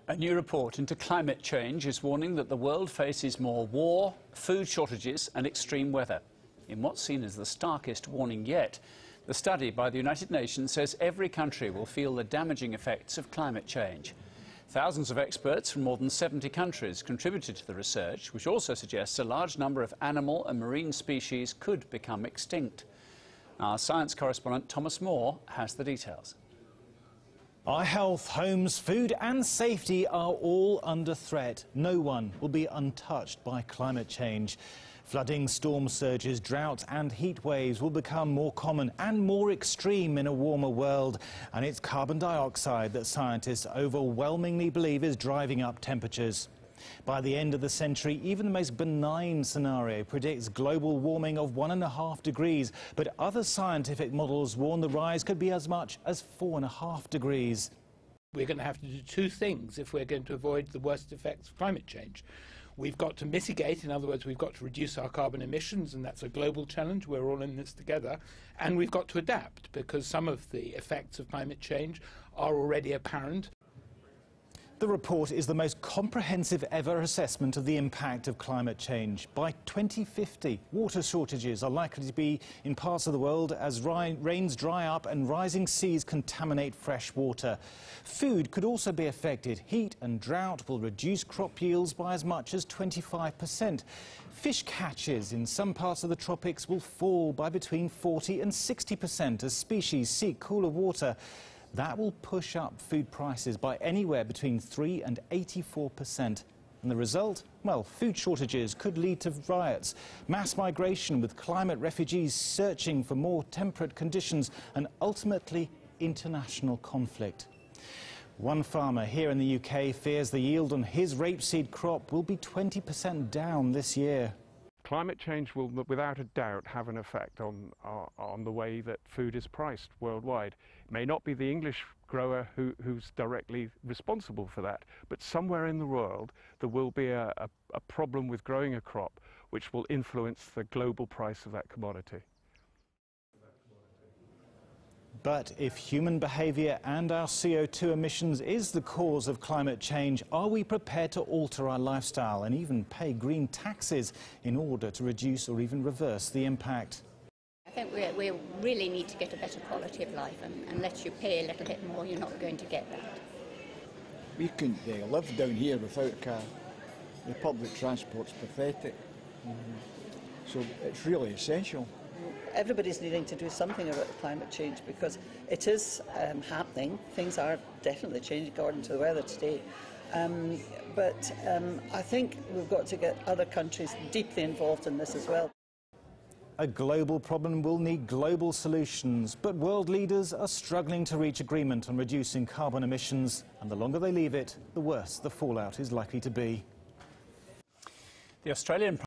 A new report into climate change is warning that the world faces more war, food shortages and extreme weather. In what's seen as the starkest warning yet, the study by the United Nations says every country will feel the damaging effects of climate change. Thousands of experts from more than 70 countries contributed to the research, which also suggests a large number of animal and marine species could become extinct. Our science correspondent Thomas Moore has the details. Our health, homes, food and safety are all under threat. No one will be untouched by climate change. Flooding, storm surges, droughts and heat waves will become more common and more extreme in a warmer world. And it's carbon dioxide that scientists overwhelmingly believe is driving up temperatures. By the end of the century, even the most benign scenario predicts global warming of 1.5 degrees, but other scientific models warn the rise could be as much as 4.5 degrees. We're going to have to do two things if we're going to avoid the worst effects of climate change. We've got to mitigate, in other words, we've got to reduce our carbon emissions, and that's a global challenge. We're all in this together. And we've got to adapt, because some of the effects of climate change are already apparent. The report is the most comprehensive ever assessment of the impact of climate change. By 2050, water shortages are likely to be in parts of the world as rains dry up and rising seas contaminate fresh water. Food could also be affected. Heat and drought will reduce crop yields by as much as 25%. Fish catches in some parts of the tropics will fall by between 40 and 60% as species seek cooler water. That will push up food prices by anywhere between 3 and 84%. And the result? Well, food shortages could lead to riots, mass migration with climate refugees searching for more temperate conditions, and ultimately international conflict. One farmer here in the UK fears the yield on his rapeseed crop will be 20% down this year. Climate change will, without a doubt, have an effect on the way that food is priced worldwide. It may not be the English grower who's directly responsible for that, but somewhere in the world there will be a problem with growing a crop which will influence the global price of that commodity. But if human behaviour and our CO2 emissions is the cause of climate change, are we prepared to alter our lifestyle and even pay green taxes in order to reduce or even reverse the impact? I think we really need to get a better quality of life, and unless you pay a little bit more, you're not going to get that. We couldn't live down here without a car. The public transport's pathetic, so it's really essential. Everybody's needing to do something about climate change because it is happening. Things are definitely changing according to the weather today. But I think we've got to get other countries deeply involved in this as well. A global problem will need global solutions, but world leaders are struggling to reach agreement on reducing carbon emissions, and the longer they leave it, the worse the fallout is likely to be. The Australian